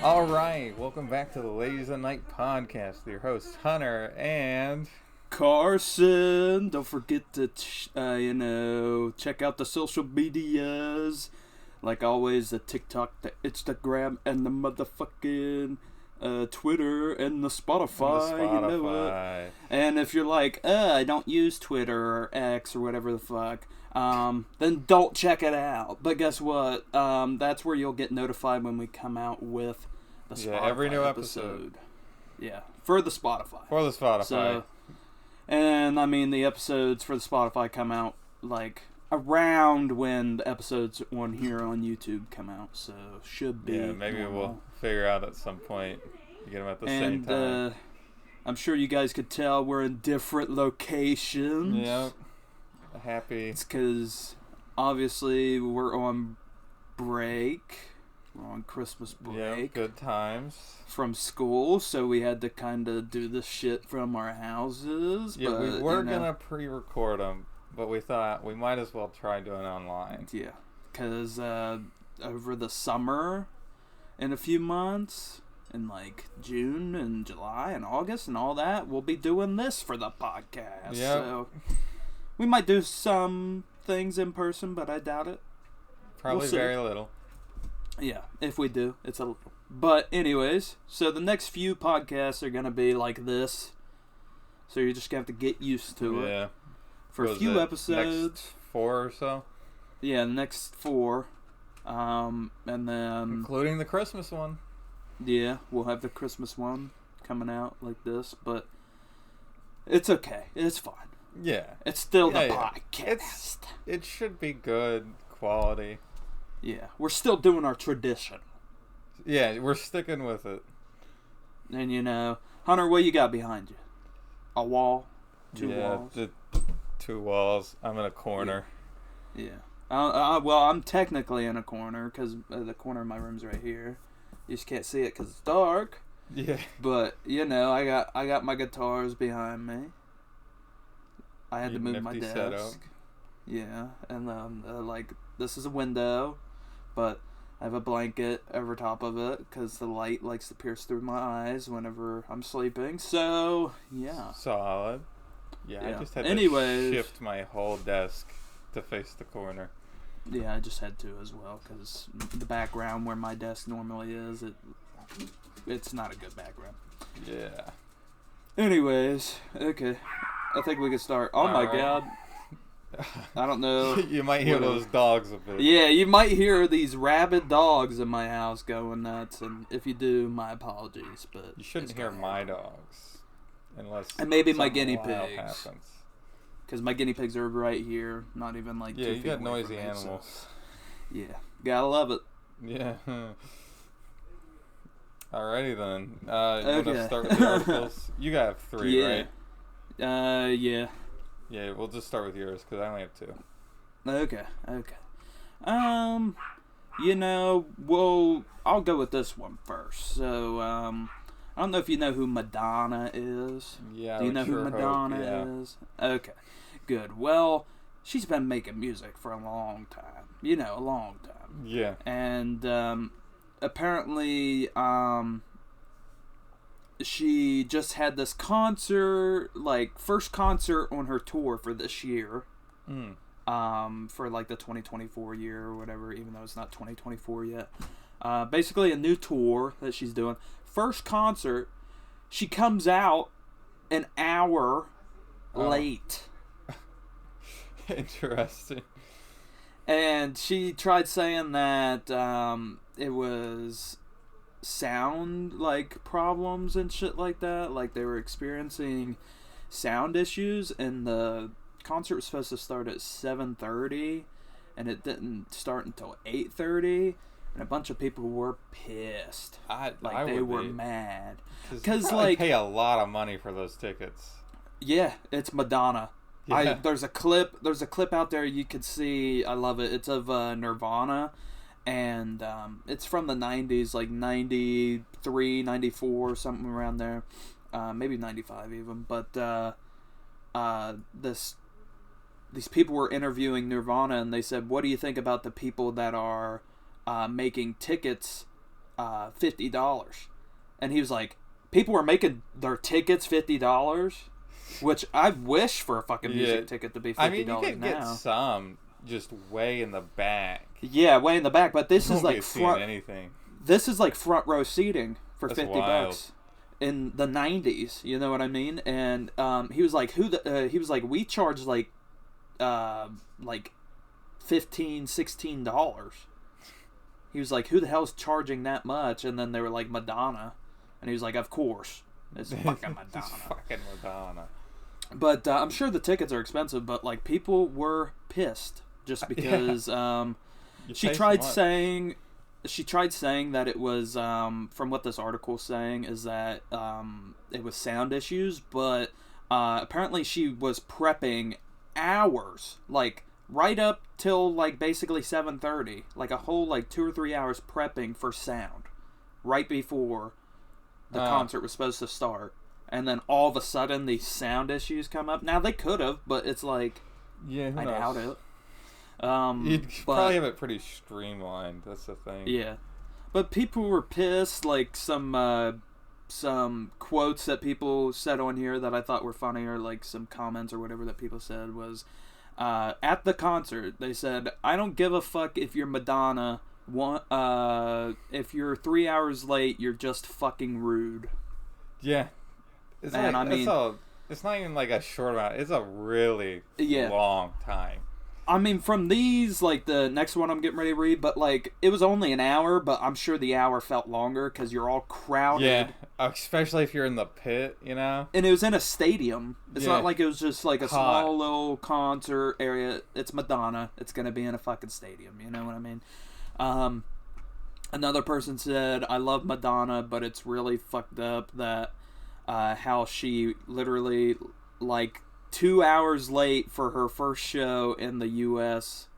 All right, welcome back to the Ladies of Night podcast. Your host Hunter and Carson. Don't forget to, check out the social medias. Like always, the TikTok, the Instagram, and the motherfucking Twitter and the Spotify. You know it. And if you're like, I don't use Twitter or X or whatever the fuck, then don't check it out. But guess what? That's where you'll get notified when we come out with the Spotify every new episode. Yeah, for the Spotify. For the Spotify. So, and I mean, the episodes for the Spotify come out like around when the episodes on here on YouTube come out, so should be. Yeah, maybe normal. we'll figure out at some point to get them at the same time. And I'm sure you guys could tell we're in different locations. Yep. Happy. It's because obviously we're on break. We're on Christmas break. Yeah, good times. From school, so we had to kind of do this shit from our houses. Yeah, but, we were going to pre-record them, but we thought we might as well try doing it online. Yeah, because over the summer, in a few months, in like June and July and August and all that, we'll be doing this for the podcast. Yeah. So we might do some things in person, but I doubt it. Probably very little. Yeah, if we do, it's a little. But anyways, so the next few podcasts are going to be like this. So you're just going to have to get used to it. Yeah. For a few episodes. Next 4 or so? Yeah, the next 4. And then... Including the Christmas one. Yeah, we'll have the Christmas one coming out like this. But it's okay. It's fine. Yeah. It's still the podcast. It should be good quality. Yeah, we're still doing our tradition. Yeah, we're sticking with it. And Hunter, what you got behind you? A wall? 2 walls? Yeah, 2 walls. I'm in a corner. Yeah. Well, I'm technically in a corner because the corner of my room's right here. You just can't see it because it's dark. Yeah. But I got my guitars behind me. I had to move my desk. Setup. Yeah, and this is a window, but I have a blanket over top of it because the light likes to pierce through my eyes whenever I'm sleeping. So yeah. Solid. Yeah, I just had to shift my whole desk to face the corner. Yeah, I just had to as well because the background where my desk normally is, it's not a good background. Yeah. Anyways, okay, I think we can start. Oh my God. I don't know. You might hear those dogs a bit. Yeah, you might hear these rabid dogs in my house going nuts, and if you do, my apologies. But you shouldn't hear my dogs, unless and maybe my guinea pigs, happens. Because my guinea pigs are right here, not even like 2 feet you got away noisy from me, animals. So, yeah, gotta love it. Yeah. Alrighty then. You want to start with the articles? You got 3, right? Yeah. Yeah, we'll just start with yours because I only have 2. Okay. Well, I'll go with this one first. So, I don't know if you know who Madonna is. Yeah. Do you know who Madonna is? Okay, good. Well, she's been making music for a long time. A long time. Yeah. And apparently, she just had this concert, first concert on her tour for this year. For the 2024 year or whatever, even though it's not 2024 yet. Basically a new tour that she's doing. First concert, she comes out an hour late. Interesting. And she tried saying that it was sound problems and shit like that, like they were experiencing sound issues, and the concert was supposed to start at 7:30 and it didn't start until 8:30, and a bunch of people were pissed. They were mad because pay a lot of money for those tickets. Yeah, it's Madonna. Yeah. There's a clip out there you could see. I love it. It's of Nirvana. And it's from the 90s, like 93, 94, something around there. Maybe 95 even. But these people were interviewing Nirvana, and they said, what do you think about the people that are making tickets $50. And he was like, people were making their tickets $50, which I wish for a fucking music ticket to be $50 now. I mean, you can get some just way in the back. Yeah, way in the back, but this is like front. Anything. This is like front row seating for That's $50 wild. in the 90s. You know what I mean? And he was like, he was like, we charge like $15-$16. He was like, who the hell's charging that much? And then they were like, Madonna. And he was like, of course. It's fucking Madonna. It's fucking Madonna. But I'm sure the tickets are expensive, but like people were pissed just because she tried saying that it was from what this article's saying is that it was sound issues, but apparently she was prepping hours, like right up till like basically 7:30, like a whole like 2 or 3 hours prepping for sound right before the concert was supposed to start. And then all of a sudden these sound issues come up. Now they could have, but it's like, I doubt it. You'd probably have it pretty streamlined. That's the thing. Yeah, but people were pissed. Like some quotes that people said on here that I thought were funny, or like some comments or whatever that people said was, at the concert they said, "I don't give a fuck if you're Madonna. If you're 3 hours late, you're just fucking rude." Yeah, it's and like, I mean, it's not even like a short amount. It's a really long time. I mean, from these, like the next one I'm getting ready to read, but like it was only an hour, but I'm sure the hour felt longer because you're all crowded. Yeah, especially if you're in the pit, you know. And it was in a stadium. It's not like it was just like a small little concert area. It's Madonna. It's gonna be in a fucking stadium. You know what I mean? Another person said, "I love Madonna, but it's really fucked up that how she literally like." 2 hours late for her first show in the U.S.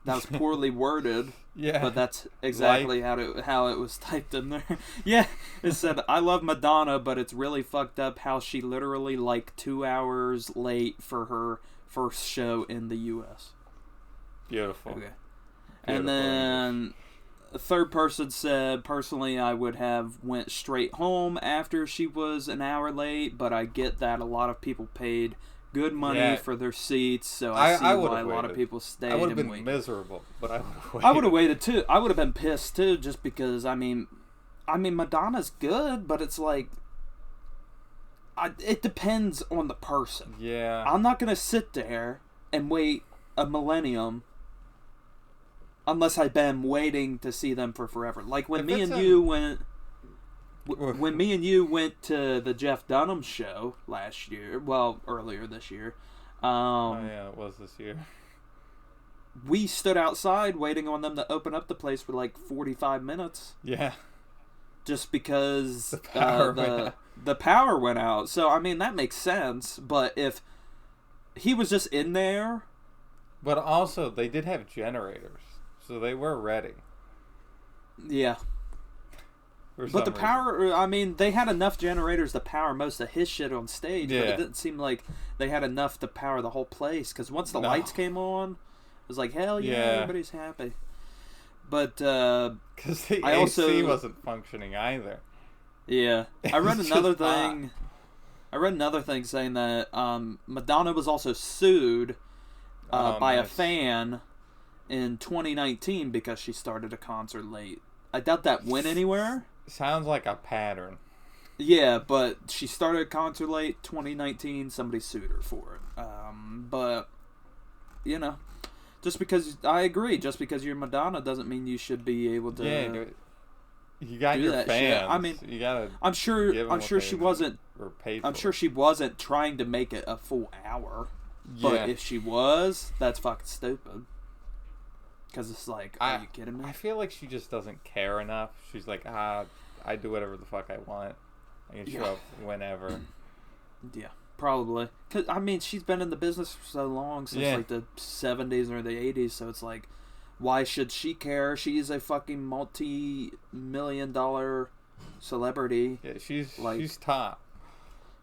That was poorly worded. Yeah. But that's exactly how it was typed in there. Yeah. It said, "I love Madonna, but it's really fucked up how she literally like 2 hours late for her first show in the U.S." Beautiful. Okay. And then a third person said, "Personally, I would have went straight home after she was an hour late, but I get that a lot of people paid good money for their seats, so I see why a lot of people stayed." I would have been waited. miserable, but I would have waited. I would have waited too. I would have been pissed too, just because I mean, Madonna's good, but it's like, it depends on the person. Yeah. I'm not gonna sit there and wait a millennium. Unless I've been waiting to see them for forever. Like when me and you went to the Jeff Dunham show last year, well, earlier this year. It was this year. We stood outside waiting on them to open up the place for like 45 minutes. Yeah. Just because the power went out. So, I mean, that makes sense. But if he was just in there. But also, they did have generators. So they were ready. Yeah. But the power, I mean, they had enough generators to power most of his shit on stage, but it didn't seem like they had enough to power the whole place, because once the lights came on, it was like, hell yeah, everybody's happy. But, because the AC wasn't functioning either. Yeah. I read another thing saying that Madonna was also sued by a fan in 2019 because she started a concert late. I doubt that went anywhere. Sounds like a pattern. Yeah, but she started a concert late 2019. Somebody sued her for it. But you know, just because you're Madonna doesn't mean you should be able to. Yeah, you got your fans. Shit. I mean, you gotta. I'm sure she wasn't. I'm sure she wasn't trying to make it a full hour. Yeah. But if she was, that's fucking stupid. Because it's like, are you kidding me? I feel like she just doesn't care enough. She's like, I do whatever the fuck I want. I can show up whenever. Yeah, probably. Cause I mean, she's been in the business for so long, since like the 70s or the 80s, so it's like, why should she care? She's a fucking multi-million-dollar celebrity. Yeah, she's top.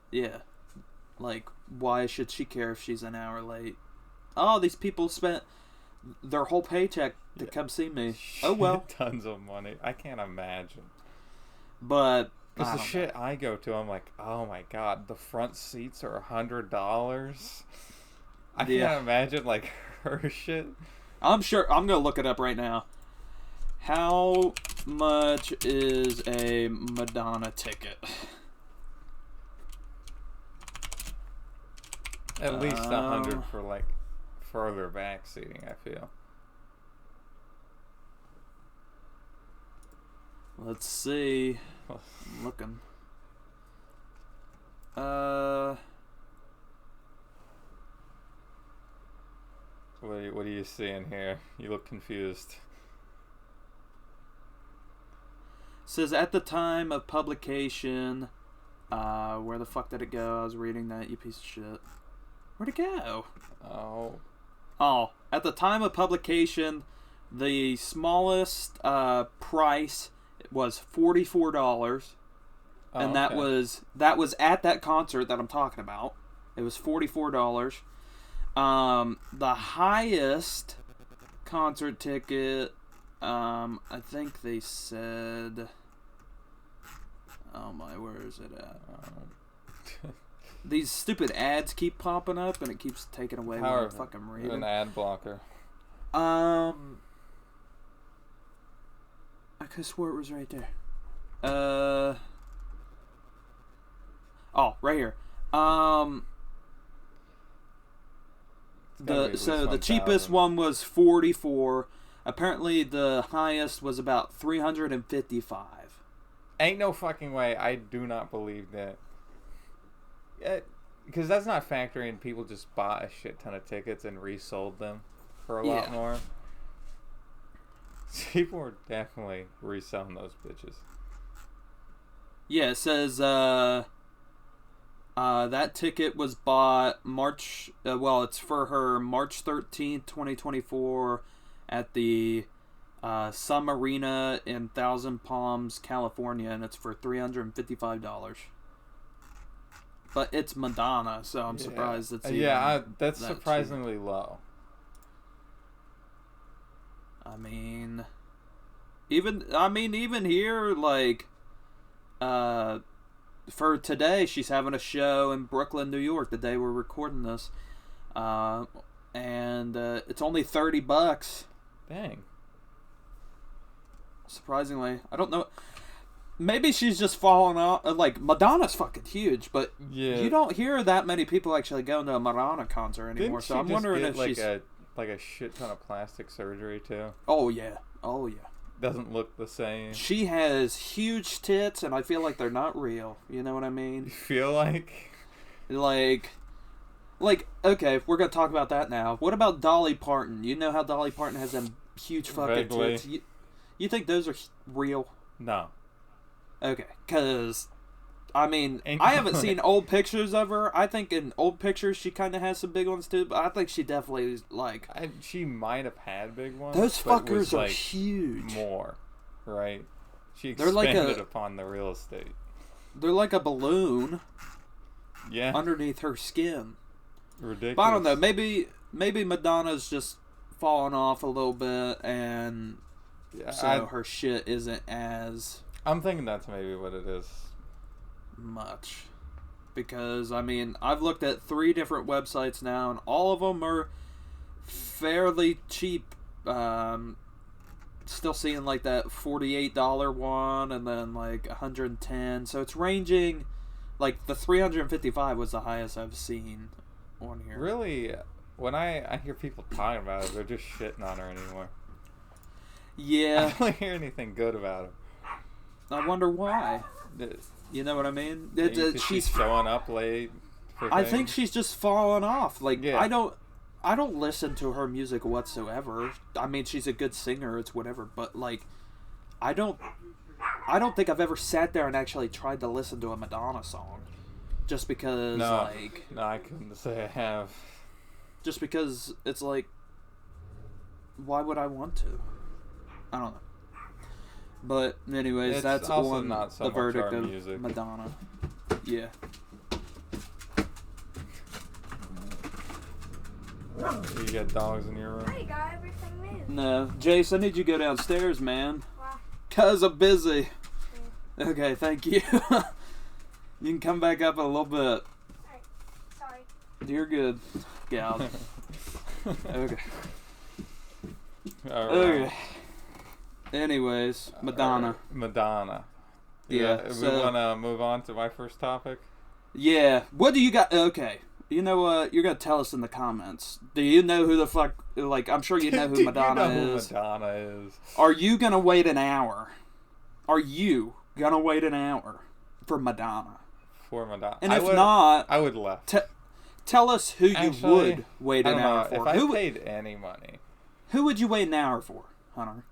Yeah. Like, why should she care if she's an hour late? Oh, these people spent their whole paycheck to come see me. Oh well. Tons of money. I can't imagine. But because the shit I go to, I'm like, oh my god, the front seats are $100. I can't imagine like her shit. I'm sure. I'm gonna look it up right now. How much is a Madonna ticket? At least 100 for like further back seating, I feel. Let's see. I'm looking. What are you seeing here? You look confused. Says at the time of publication, where the fuck did it go? I was reading that, you piece of shit. Where'd it go? Oh, at the time of publication, the smallest price was $44, and that was at that concert that I'm talking about. It was $44. The highest concert ticket, I think they said, oh my, where is it at? These stupid ads keep popping up and it keeps taking away what I'm fucking reading. An ad blocker. I could have swore it was right there. Oh, right here. The cheapest one was $44. Apparently the highest was about $355. Ain't no fucking way. I do not believe that. Because that's not factoring people just bought a shit ton of tickets and resold them for a lot more. People are definitely reselling those bitches. Yeah, it says that ticket was bought March. It's for her March 13th, 2024, at the Sun Arena in Thousand Palms, California, and it's for $355. But it's Madonna, so I'm surprised it's that's surprisingly low. I mean, even here, like, for today, she's having a show in Brooklyn, New York, the day we're recording this, and it's only $30. Dang. Surprisingly, I don't know. Maybe she's just falling off. Like, Madonna's fucking huge, but you don't hear that many people actually going to a Madonna concert anymore. So I'm wondering if she's like a shit ton of plastic surgery too. Oh yeah. Doesn't look the same. She has huge tits, and I feel like they're not real. You know what I mean? You feel like okay, we're gonna talk about that now. What about Dolly Parton? You know how Dolly Parton has them huge fucking tits. You think those are real? No. Okay, because, I mean, I haven't seen old pictures of her. I think in old pictures she kind of has some big ones too, but I think she definitely, like... she might have had big ones. Those fuckers are huge. More, right? She expanded upon the real estate. They're like a balloon. Yeah. Underneath her skin. Ridiculous. But I don't know, maybe Madonna's just falling off a little bit, and her shit isn't as... I'm thinking that's maybe what it is. Much. Because, I mean, I've looked at 3 different websites now, and all of them are fairly cheap. Still seeing, like, that $48 one, and then, like, $110. So it's ranging, like, the $355 was the highest I've seen on here. Really? When I hear people talking about it, they're just shitting on her anymore. Yeah. I don't hear anything good about her. I wonder why. You know what I mean? She's showing up late. I think she's just falling off. Like, I don't listen to her music whatsoever. I mean, she's a good singer. It's whatever. But like, I don't think I've ever sat there and actually tried to listen to a Madonna song, just because. No, I couldn't say I have. Just because it's like, why would I want to? I don't know. But anyways, that's on the verdict of music. Madonna. Yeah. You got dogs in your room? I got everything moved. No. Jace, I need you to go downstairs, man. Why? 'Cause I'm busy. Okay, thank you. You can come back up in a little bit. Alright, sorry. You're good, gal. Okay. All right. Okay. Anyways, Madonna. Madonna. Yeah. We So, want to move on to my first topic. yeah. What do you got? Okay. You know what? You're gonna tell us in the comments. Do you know who the fuck? Like, I'm sure you know who Madonna you know is. Who Madonna is. Are you gonna wait an hour? Are you gonna wait an hour for Madonna? For Madonna. And if not, I would left. tell us who you Actually, would wait I an don't hour know. for. If I Who, paid any money. who would you wait an hour for, Hunter?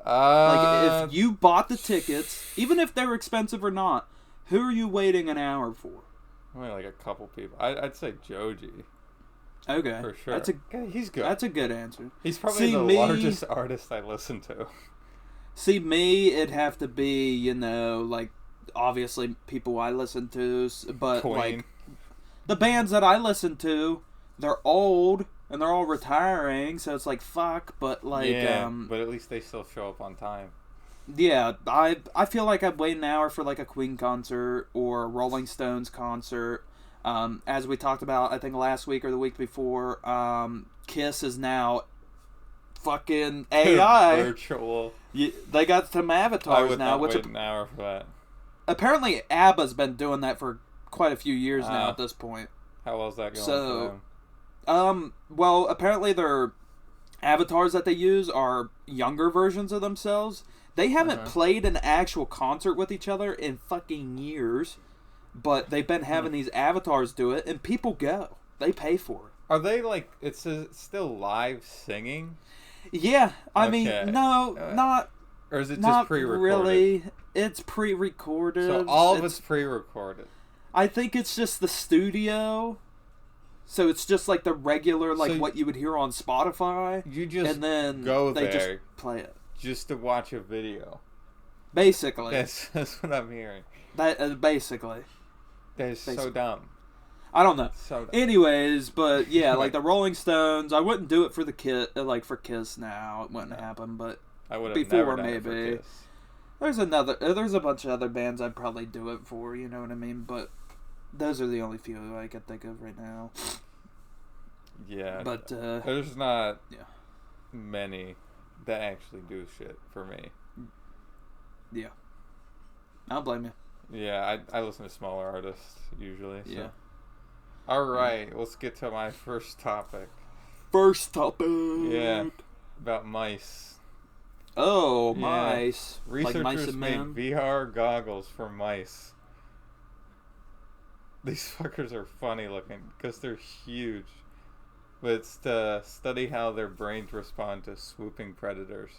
Like, Like, if you bought the tickets, even if they were expensive or not, who are you waiting an hour for? only like a couple people. I'd say Joji. Okay, For sure. He's good. That's a good answer. He's probably the largest artist I listen to. See, me, it'd have to be, you know, like, obviously people I listen to, but Queen. like the bands that I listen to, they're old and they're all retiring, so it's like fuck. But like, yeah, but at least they still show up on time. yeah, I feel like I'd wait an hour for like a Queen concert or a Rolling Stones concert. As we talked about, I think last week or the week before, Kiss is now fucking AI. Virtual. They got some I avatars would now, not which wait an hour for that. apparently ABBA's been doing that for quite a few years now at this point. How well's that going So, for them? Well, apparently their avatars that they use are younger versions of themselves. They haven't played an actual concert with each other in fucking years, but they've been having these avatars do it, and people go. They pay for it. Are they like, it's still live singing? Yeah, I Okay. mean, no, not Or is it just not pre-recorded? really. It's pre-recorded. So all of it's pre-recorded. I think it's just the studio. So it's just like the regular, like So what you would hear on Spotify. You just And then go they there just play it. just to watch a video. Basically. That's what I'm hearing. Basically. That's so Basically. dumb. I don't know. So dumb. Anyways, but yeah, like the Rolling Stones, I wouldn't do it for the like for Kiss now. It wouldn't happen, but I would have before never done it maybe. for Kiss. there's a bunch of other bands I'd probably do it for, you know what I mean? But those are the only few I can think of right now. Yeah. But there's not yeah. many that actually do shit for me. Yeah. I don't blame you. Yeah, I listen to smaller artists usually. So. Yeah. All right, let's get to my first topic. First topic. Yeah, about mice. Oh, Yeah. mice. Researchers like mice and made men. VR goggles for mice. These fuckers are funny looking because they're huge. But it's to study how their brains respond to swooping predators.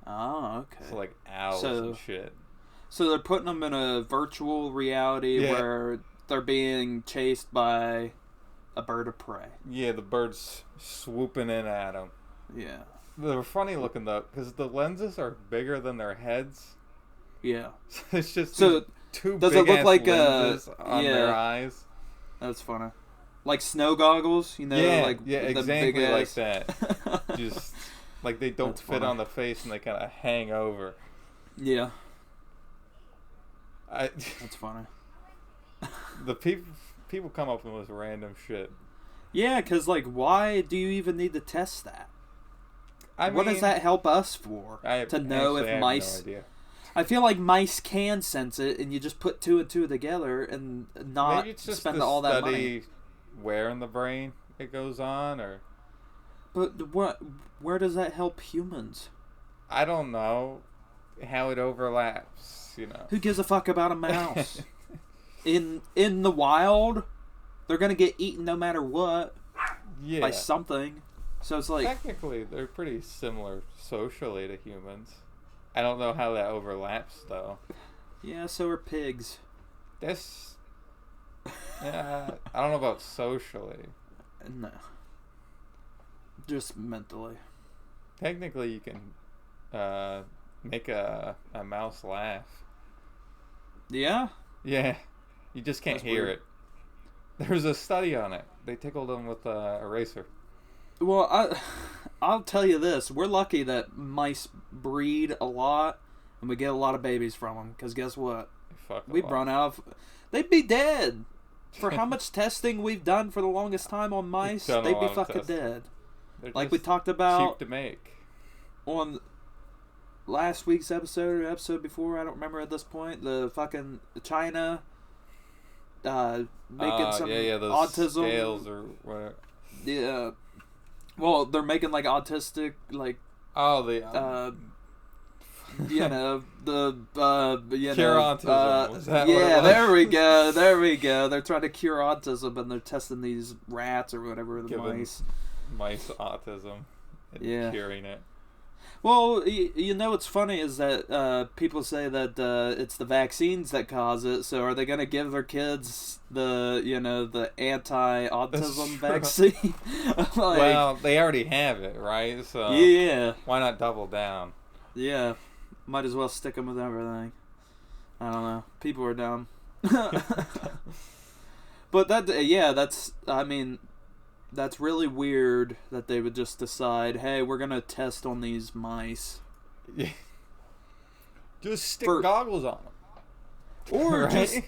Oh, okay. So like owls and shit. So they're putting them in a virtual reality where they're being chased by a bird of prey. Yeah, the bird's swooping in at them. Yeah. They're funny looking though, because the lenses are bigger than their heads. Yeah. So it's just So two does big it look ass like lenses on their yeah. eyes. That's funny. Like snow goggles, you know? Yeah, like yeah, the exactly big like ass... that. Just like they don't That's fit funny. on the face and they kind of hang over. Yeah. That's funny. The people come up with random shit. Yeah, because, like, why do you even need to test that? What does that help us for? To know if mice... No idea. I feel like mice can sense it, and you just put two and two together and not Maybe it's just spend to all that money. study where in the brain it goes on, or... But where does that help humans? I don't know how it overlaps, you know. Who gives a fuck about a mouse? in the wild, they're gonna get eaten no matter what by something. So it's like technically they're pretty similar socially to humans. I don't know how that overlaps though. Yeah, so are pigs. That's I don't know about socially. No. Just mentally. Technically you can make a mouse laugh. Yeah? Yeah. You just can't That's hear weird. it. There's a study on it. They tickled him with a eraser. Well, I'll tell you this: we're lucky that mice breed a lot, and we get a lot of babies from them. Because guess what? We've run out of. They'd be dead. For how much testing we've done for the longest time on mice, they'd be fucking dead. Like we talked about cheap to make. On last week's episode or episode before, I don't remember at this point, the fucking China making some those autism scales or whatever. Yeah. Well, they're making like autistic like you know, the cure autism. Yeah, there we go. They're trying to cure autism, and they're testing these rats or whatever, the mice autism and curing it. Well, you know what's funny is that people say that it's the vaccines that cause it. So are they going to give their kids the anti-autism vaccine? Like, well, they already have it, right? So yeah, why not double down? Yeah, might as well stick them with everything. I don't know. People are dumb. But that's really weird that they would just decide, hey, we're going to test on these mice. Yeah. Just stick goggles on them. Or right? just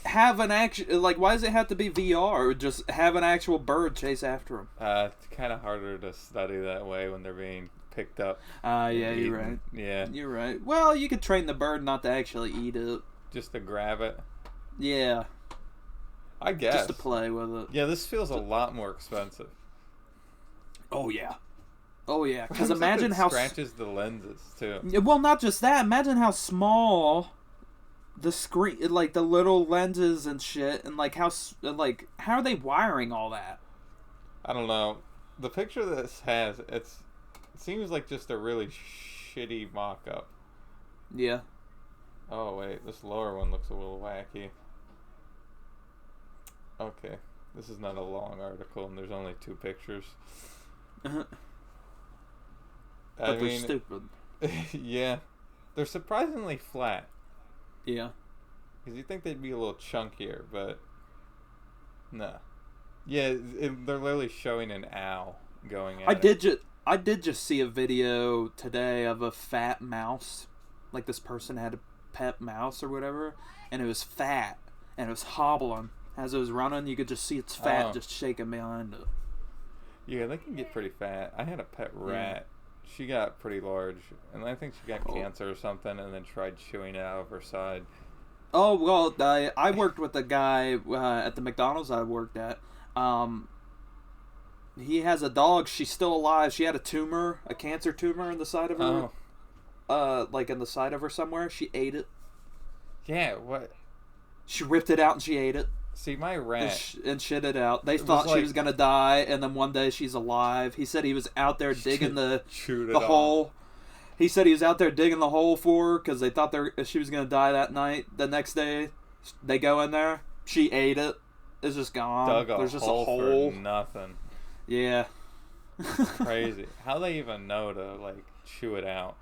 have an actual, like, why does it have to be VR? Just have an actual bird chase after them. It's kind of harder to study that way when they're being picked up. Yeah, you're right. Yeah. You're right. Well, you could train the bird not to actually eat it. Just to grab it. Yeah. I guess. Just to play with it. Yeah, this feels a lot more expensive. Oh, yeah. Oh, yeah. Because imagine how... scratches the lenses, too. Well, not just that. Imagine how small the screen... Like, the little lenses and shit. And, like, how are they wiring all that? I don't know. The picture this has, it seems like just a really shitty mock-up. Yeah. Oh, wait. This lower one looks a little wacky. Okay, this is not a long article, and there's only 2 pictures. But they're stupid. Yeah, they're surprisingly flat. Yeah. Because you think they'd be a little chunkier, but no. Yeah, they're literally showing an owl going at it. I did just see a video today of a fat mouse. Like this person had a pet mouse or whatever, and it was fat, and it was hobbling. As it was running, you could just see its fat just shaking behind it. Yeah, they can get pretty fat. I had a pet rat. Yeah. She got pretty large, and I think she got cancer or something, and then tried chewing it out of her side. Oh, well, I worked with a guy at the McDonald's I worked at. He has a dog. She's still alive. She had a tumor, a cancer tumor in the side of her. Like in the side of her somewhere. She ate it. Yeah, what? She ripped it out and she ate it. See, my rat... And shit it out. They thought she was going to die, and then one day she's alive. He said he was out there digging the hole. He said he was out there digging the hole for her because they thought she was going to die that night. The next day, they go in there. She ate it. It's just gone. There's just a hole. For nothing. Yeah. Crazy. How they even know to, like, chew it out?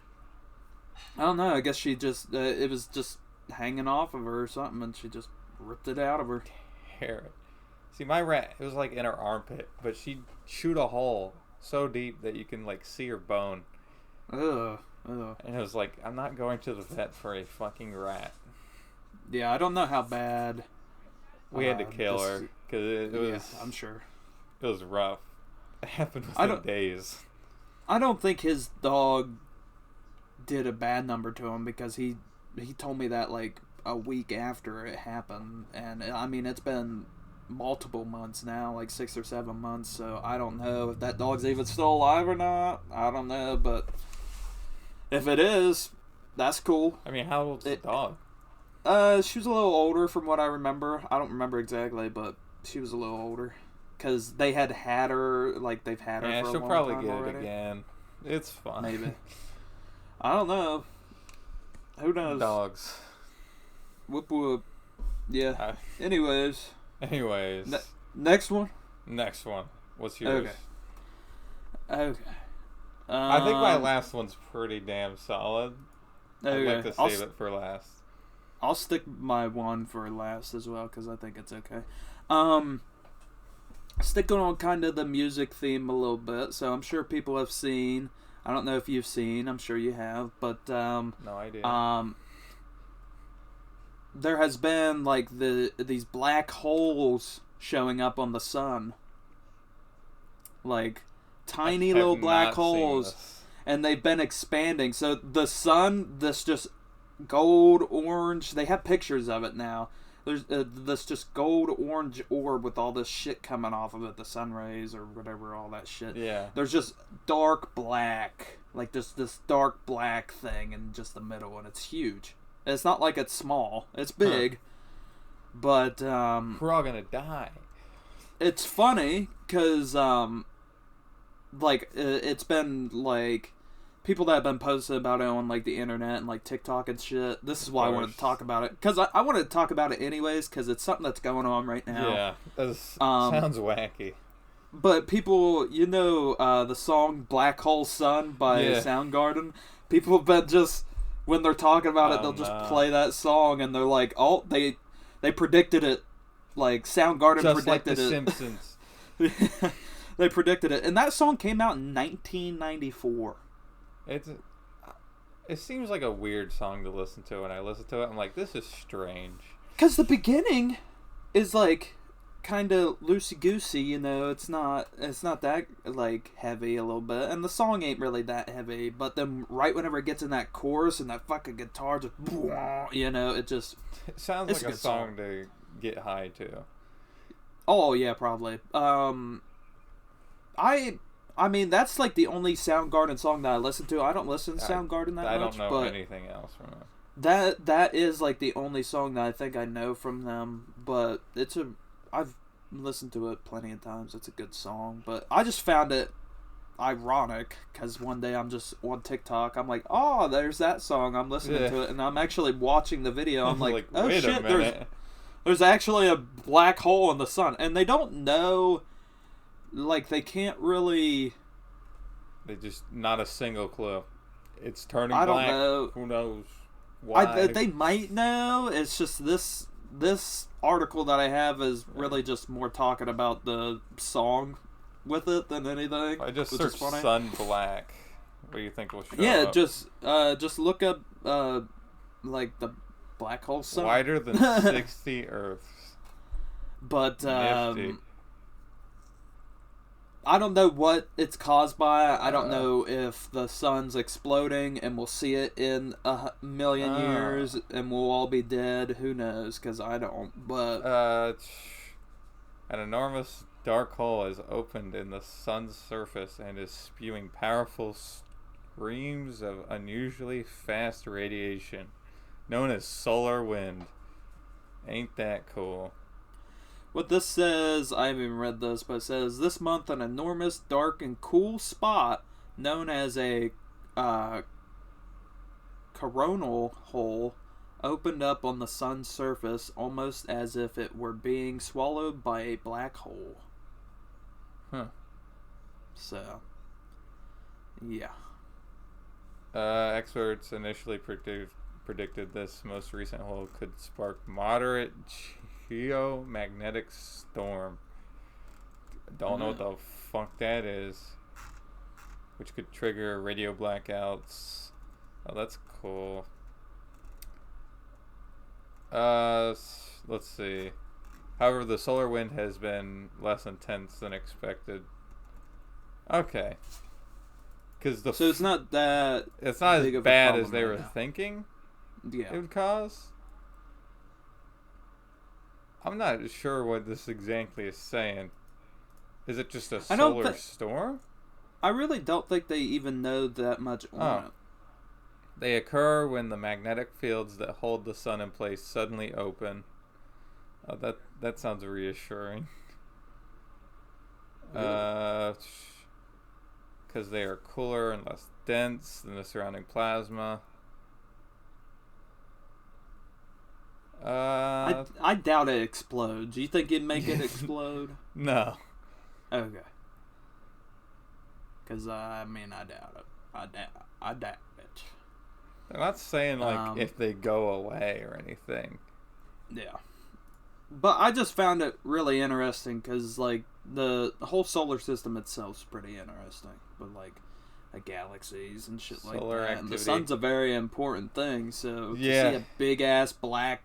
I don't know. I guess she just... it was just hanging off of her or something, and she just ripped it out of her. Hair. See, my rat, it was like in her armpit, but she chewed a hole so deep that you can like see her bone. Ugh. And it was like, I'm not going to the vet for a fucking rat. Yeah, I don't know how bad. We had to kill her because it was. Yeah, I'm sure. It was rough. It happened within days. I don't think his dog did a bad number to him because he told me that like a week after it happened, and I mean it's been multiple months now, like 6 or 7 months, so I don't know if that dog's even still alive or not. I don't know, but if it is, that's cool. I mean, how old's the dog? She was a little older from what I remember. I don't remember exactly, but she was a little older because they had her, like they've had her for a long time. Yeah, she'll probably get it again. It's fine. Maybe. I don't know. Who knows? Dogs. Whoop whoop. Yeah. Anyways. Next one. What's yours? Okay. I think my last one's pretty damn solid. Okay. I'd like to save it for last. I'll stick my one for last as well because I think it's okay. sticking on kind of the music theme a little bit, so I'm sure people have seen. I don't know if you've seen. I'm sure you have, but No idea. there has been like these black holes showing up on the sun, like tiny I have little black not seen holes, this. and they've been expanding. So the sun, this just gold orange. They have pictures of it now. There's this just gold orange orb with all this shit coming off of it, the sun rays or whatever, all that shit. Yeah. There's just dark black, like this dark black thing in just the middle, and it's huge. It's not like it's small; it's big. But We're all gonna die. it's funny because like it's been like people that have been posting about it on like the internet and like TikTok and shit. This is why I wanted to talk about it, because I wanted to talk about it anyways, because it's something that's going on right now. Yeah, that sounds wacky. But people, the song "Black Hole Sun" by Soundgarden. People have been just, when they're talking about it, they'll just play that song, and they're like, "Oh, they predicted it." Like Soundgarden Just predicted like The it. Simpsons. They predicted it, and that song came out in 1994. It seems like a weird song to listen to. When I listen to it, I'm like, this is strange. Because the beginning is like kind of loosey goosey, It's not that like heavy a little bit, and the song ain't really that heavy. But then right whenever it gets in that chorus and that fucking guitar just, it just. It sounds like a song to get high to. Oh yeah, probably. I mean, that's like the only Soundgarden song that I listen to. I don't listen to Soundgarden that much. I don't know but anything else from them. That is like the only song that I think I know from them. But I've listened to it plenty of times. It's a good song. But I just found it ironic because one day I'm just on TikTok. I'm like, oh, there's that song. I'm listening to it, and I'm actually watching the video. I'm like, oh wait shit, a minute. there's actually a black hole in the sun, and they don't know. Like, they can't really... They just... Not a single clue. It's turning black. I don't know. Who knows why? They might know. It's just this article that I have is really just more talking about the song with it than anything. I just searched sun black. What do you think will show up? Just look up, like, the black hole sun. Wider than 60 Earths. But, Nifty. I don't know what it's caused by. I don't know if the sun's exploding and we'll see it in a million years and we'll all be dead. Who knows? Because I don't. But an enormous dark hole has opened in the sun's surface and is spewing powerful streams of unusually fast radiation, known as solar wind. Ain't that cool? what this says, I haven't even read this, but it says this month an enormous, dark, and cool spot known as a coronal hole opened up on the sun's surface almost as if it were being swallowed by a black hole. Huh. So, yeah. Experts initially predicted this most recent hole could spark moderate geomagnetic storm. Don't know what the fuck that is. Which could trigger radio blackouts. Oh, that's cool. Let's see. However, the solar wind has been less intense than expected. Okay. So it's not that. It's not as bad as they were thinking. Yeah. It would cause. I'm not sure what this exactly is saying. Is it just a solar storm? I really don't think they even know that much on it. They occur when the magnetic fields that hold the sun in place suddenly open. Oh, that sounds reassuring. Because they are cooler and less dense than the surrounding plasma. I doubt it explodes. You think it'd make it explode? No. Okay. Because, I doubt it. I doubt it. They're not saying, like, if they go away or anything. Yeah. But I just found it really interesting because, like, the whole solar system itself is pretty interesting, but like galaxies and shit like Solar that. activity. And the sun's a very important thing, so to Yeah. see a big ass black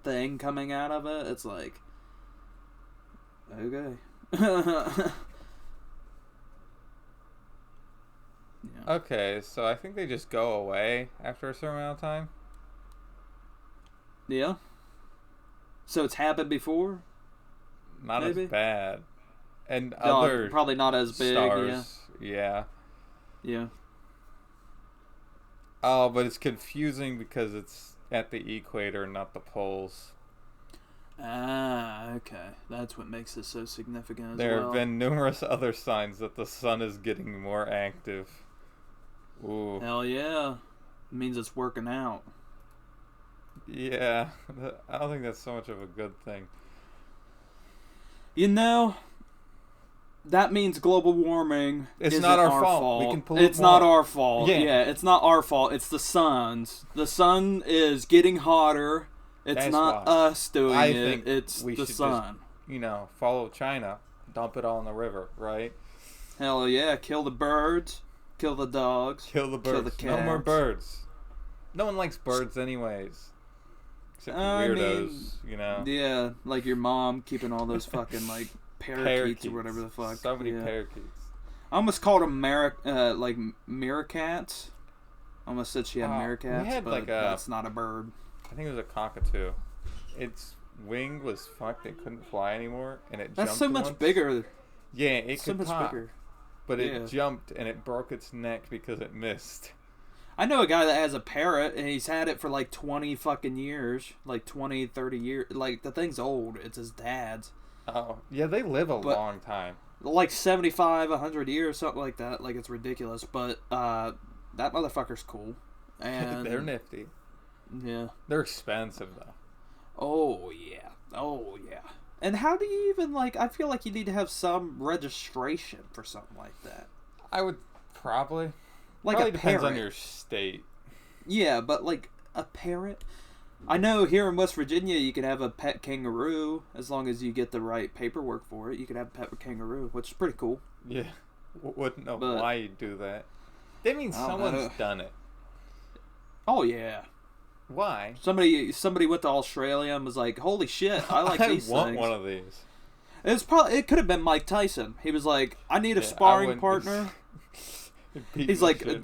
thing coming out of it, it's like, okay. Yeah. Okay, so I think they just go away after a certain amount of time. Yeah. So it's happened before? Not Maybe? as bad. And No, other probably not as big, stars. Yeah. yeah. Oh, but it's confusing because it's at the equator, not the poles. Ah, okay. That's what makes it so significant as There well. have been numerous other signs that the sun is getting more active. Ooh. Hell yeah. It means it's working out. Yeah. I don't think that's so much of a good thing. You know, that means global warming It's isn't not our our fault. We can pollute It's not more. our fault. Yeah. Yeah, it's not our fault. It's the sun's. The sun is getting hotter. It's That's not why. us doing I it. think It's we the should sun. Follow China, dump it all in the river, right? Hell yeah. Kill the birds. Kill the dogs. Kill the birds. the No more cats. birds. No one likes birds anyways. Except for I weirdos, mean, Yeah, like your mom keeping all those fucking like parakeets or whatever the fuck. So many Yeah. parakeets. I almost called them like meerkats. I almost said she had Oh, we meerkats, had, but like, a- that's not a bird. I think it was a cockatoo. Its wing was fucked. It couldn't fly anymore, and it That's jumped so much once. bigger. Yeah, it So could much pop, bigger. but Yeah. it jumped and it broke its neck because it missed. I know a guy that has a parrot, and he's had it for like 20 fucking years. Like 20, 30 years. Like, the thing's old. It's his dad's. Oh, yeah, they live a But- long time. Like 75, 100 years, something like that. Like, it's ridiculous. But that motherfucker's cool. And They're nifty. yeah. They're expensive though. Oh, yeah. Oh, yeah. And how do you even, like, I feel like you need to have some registration for something like that. I would probably. Like Probably a depends parrot. on your state. Yeah, but like a parrot. I know here in West Virginia you can have a pet kangaroo as long as you get the right paperwork for it. You can have a pet kangaroo, which is pretty cool. Yeah, wouldn't know But- why you'd do that. That means I don't someone's know. done it. Oh yeah, Why? somebody went to Australia and was like, "Holy shit, I like these want things." one of these. It could have been Mike Tyson. He was like, "I need a Yeah, I sparring wouldn't- partner." Beat He's the like, shit.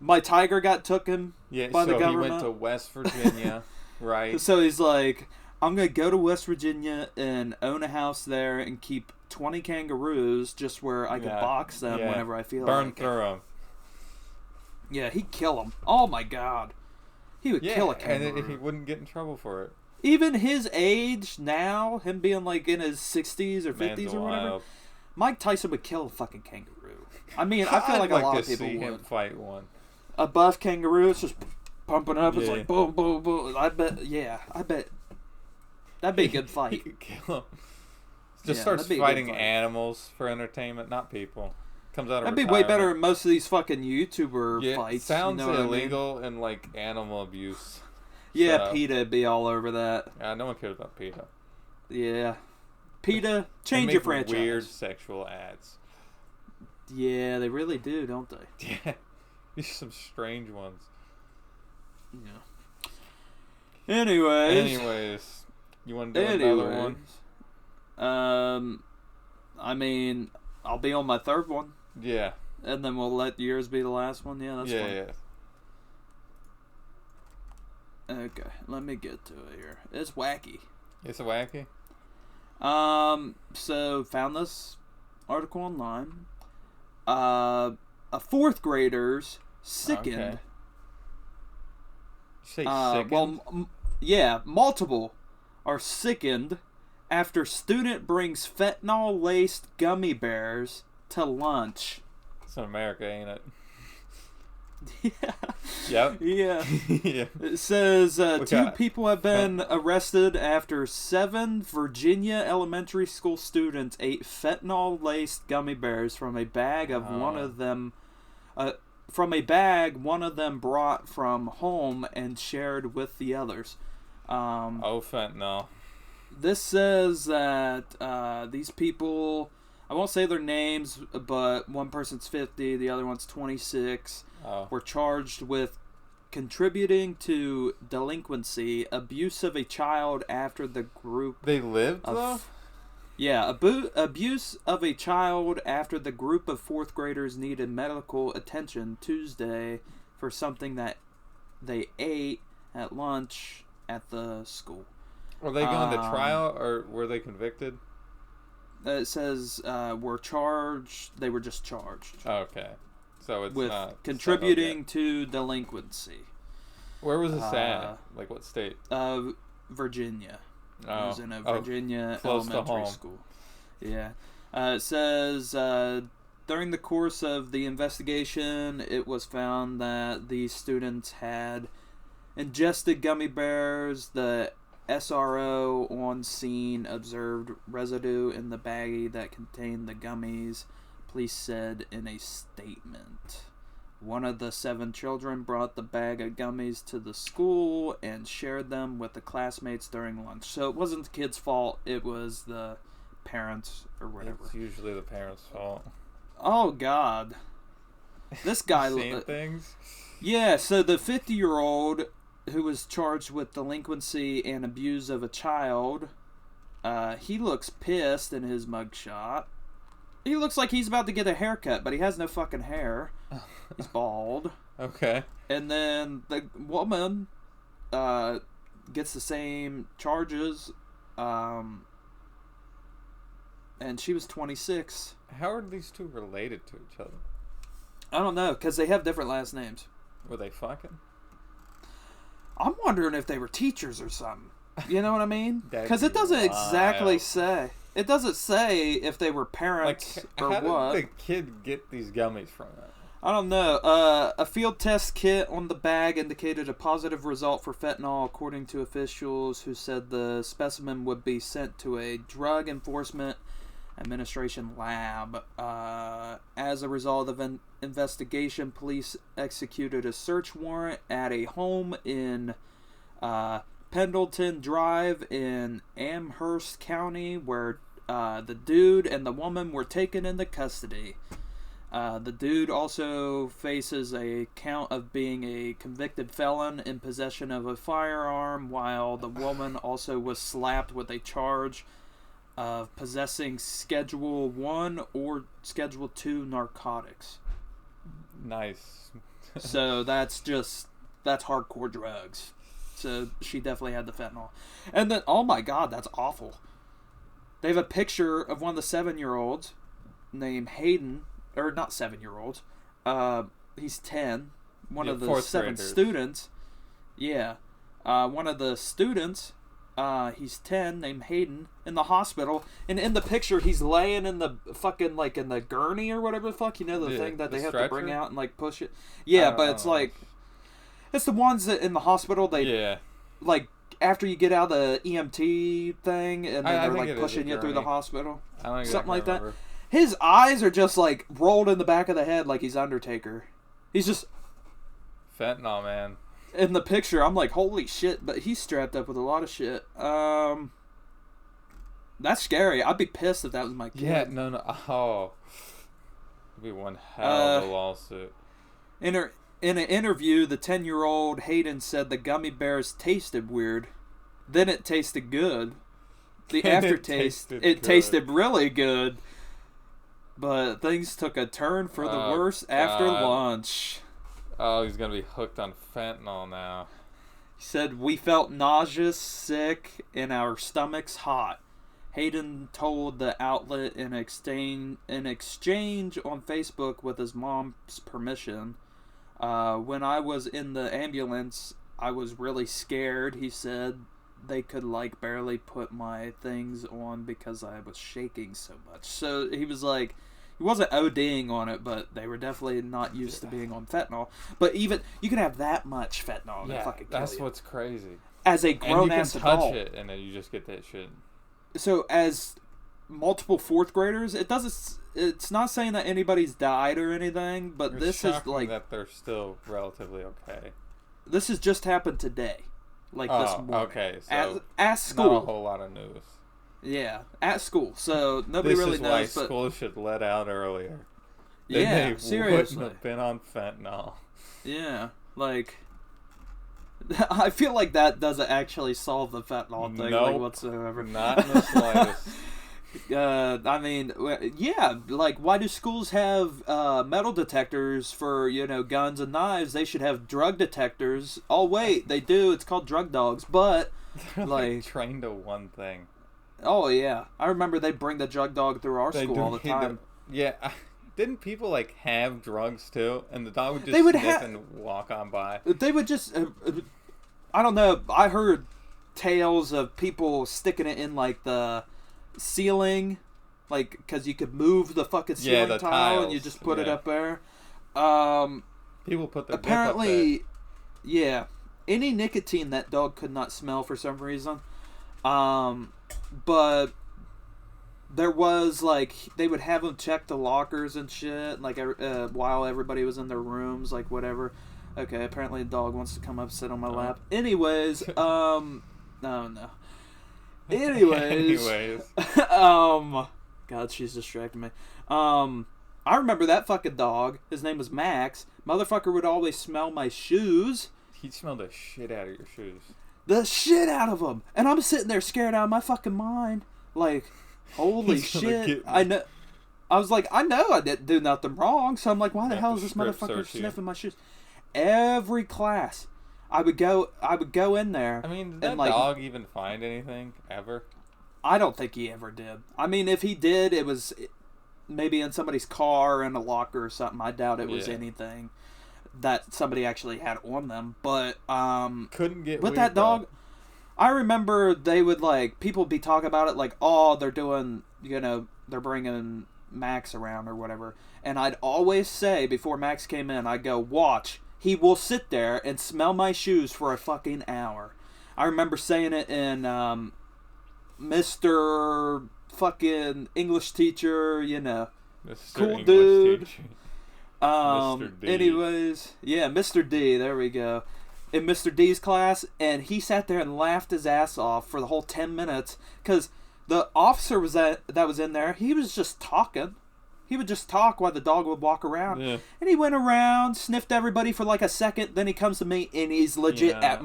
"My tiger got taken Yeah, by the so he government." went to West Virginia, right? So he's like, I'm going to go to West Virginia and own a house there and keep 20 kangaroos just where I can Yeah, box them yeah. whenever I feel Burn like it. through them. Yeah, he'd kill them. Oh my god. He would Yeah, kill a and kangaroo. he wouldn't get in trouble for it. Even his age now, him being like in his 60s or 50s Man's or whatever, wild. Mike Tyson would kill a fucking kangaroo. I mean, I feel like I'd a lot to of people see him would. fight one. A buff kangaroo, it's just pumping up. It's Yeah. like boom, boom, boom. I bet that'd be a good He fight. could kill him. Just Yeah, starts that'd be a good fighting fight. animals for entertainment, not people. Comes out of That'd be way better retirement. than most of these fucking YouTuber Yeah, fights. sounds you know what I mean? illegal and like animal abuse. Yeah, So- PETA'd be all over that. No one cares about PETA. Yeah. PETA, They change make your franchise. Weird sexual ads. Yeah, they really do, don't they? Yeah, these are some strange ones. Yeah. Anyways. You want to do another one? I mean, I'll be on my third one, Yeah. and then we'll let yours be the last one. Yeah, that's fine. Yeah. Okay, let me get to it here. It's wacky. It's a wacky. So found this article online. A fourth grader's sickened. Okay. You say sickened? Well, yeah, multiple are sickened after student brings fentanyl-laced gummy bears to lunch. It's in America, ain't it? Yeah. Yep. Yeah. Yeah. It says We two got people have been arrested after 7 Virginia elementary school students ate fentanyl-laced gummy bears from a bag of one of them. One of them brought from home and shared with the others. Oh, fentanyl. This says that these people I won't say their names, but one person's 50, the other one's 26. Were charged with contributing to delinquency, abuse of a child after the group. They lived though? Yeah, abuse of a child after the group of fourth graders needed medical attention Tuesday for something that they ate at lunch at the school. Were they going to trial or were they convicted? It says were charged. They were just charged. Okay, so it's with not contributing to delinquency. Where was this at? Like what state? Virginia. Oh. It was in a Virginia close to elementary home. school. Yeah. It says during the course of the investigation, it was found that these students had ingested gummy bears. The SRO on scene observed residue in the baggie that contained the gummies, police said in a statement. One of the 7 children brought the bag of gummies to the school and shared them with the classmates during lunch. So it wasn't the kid's fault, it was the parents or whatever. It's usually the parents' fault. Oh, God. This guy... Same things? Yeah, so the 50-year-old who was charged with delinquency and abuse of a child, he looks pissed in his mugshot. He looks like he's about to get a haircut, but he has no fucking hair. He's bald. Okay. And then the woman gets the same charges, and she was 26. How are these two related to each other? I don't know, because they have different last names. Were they fucking? I'm wondering if they were teachers or something. You know what I mean? Because That'd it doesn't be exactly wild. say. It doesn't say if they were parents or how what. did the kid get these gummies from it? I don't know. A field test kit on the bag indicated a positive result for fentanyl, according to officials who said the specimen would be sent to a Drug Enforcement Administration lab. As a result of an investigation, police executed a search warrant at a home in Pendleton Drive in Amherst County, where the dude and the woman were taken into custody. The dude also faces a count of being a convicted felon in possession of a firearm, while the woman also was slapped with a charge of possessing Schedule 1 or Schedule 2 narcotics. Nice. So that's hardcore drugs. So she definitely had the fentanyl. And then, oh my God, that's awful. They have a picture of one of the 7-year-olds named Hayden, or not 7-year-olds. He's 10. One of the 7 graders. students. Yeah. One of the students, he's 10, named Hayden, in the hospital. And in the picture, he's laying in the fucking, like, in the gurney or whatever the fuck. You know, the thing that they have to bring stretcher? out and, like, push it. Yeah, but it's like... It's the ones that in the hospital, they, like, after you get out of the EMT thing, and then they're, like, pushing you through the hospital. Something like that. His eyes are just, like, rolled in the back of the head like he's Undertaker. He's just... Fentanyl, man. In the picture, I'm like, holy shit, but he's strapped up with a lot of shit. That's scary. I'd be pissed if that was my kid. Yeah, no. Oh. It'd be one hell of a lawsuit. In an interview, the 10-year-old Hayden said the gummy bears tasted weird. Then it tasted good. The aftertaste, it tasted really good. But things took a turn for the worse after lunch. Oh, he's going to be hooked on fentanyl now. He said, "We felt nauseous, sick, and our stomachs hot." Hayden told the outlet in exchange on Facebook with his mom's permission. When I was in the ambulance, I was really scared, he said. They could, like, barely put my things on because I was shaking so much. So he was like, he wasn't ODing on it, but they were definitely not used to being on fentanyl. But even, you can have that much fentanyl and fucking kill that's you. what's crazy. As a grown-ass adult. And you can touch it, and then you just get that shit. So, as multiple fourth graders, it's not saying that anybody's died or anything, but this is like that they're still relatively okay. This has just happened today, like this morning. Okay, so at school. not a whole lot of news. Yeah, at school. So nobody This really is knows. why But school should let out earlier. yeah, They seriously. wouldn't have been on fentanyl. Yeah, like I feel like that doesn't actually solve the fentanyl thing, like Nope. whatsoever. Not in the slightest. I mean, yeah, like why do schools have metal detectors for guns and knives? They should have drug detectors. Oh wait, they do. It's called drug dogs, but They're like trained to one thing. oh yeah, I remember they bring the drug dog through our school all the time. Yeah. Didn't people like have drugs too, and the dog would just They would sniff and walk on by? They would just, I don't know. I heard tales of people sticking it in like the ceiling, like because you could move the fucking ceiling the tile and tiles, you just put it yeah. up there. People put their dip up Apparently, yeah, any nicotine that dog could not smell for some reason. But there was like they would have them check the lockers and shit, like while everybody was in their rooms, like whatever. Okay, apparently the dog wants to come up sit on my lap. Anyways, no. Anyways, God, she's distracting me. I remember that fucking dog. His name was Max. Motherfucker would always smell my shoes. He smelled the shit out of your shoes. The shit out of them. And I'm sitting there scared out of my fucking mind. Like, holy He's gonna shit. get me. I know. I was like, I know I didn't do nothing wrong. So I'm like, why the Have hell to is this strip motherfucker search you. sniffing my shoes? Every class, I would go in there. I mean, did and, that like, dog even find anything ever? I don't think he ever did. I mean, if he did, it was maybe in somebody's car in a locker or something. I doubt it was Yeah. anything that somebody actually had on them. But Couldn't get with weed, that dog, I remember they would people would be talking about it like, oh, they're doing, they're bringing Max around or whatever. And I'd always say before Max came in, I'd go, watch, he will sit there and smell my shoes for a fucking hour. I remember saying it in Mr. fucking English teacher, Mr. cool English dude. teacher. Mr. D. Anyways, yeah, Mr. D, there we go. In Mr. D's class, and he sat there and laughed his ass off for the whole 10 minutes because the officer that was in there, he was just talking. He would just talk while the dog would walk around. Yeah. And he went around, sniffed everybody for like a second, then he comes to me and he's legit Yeah.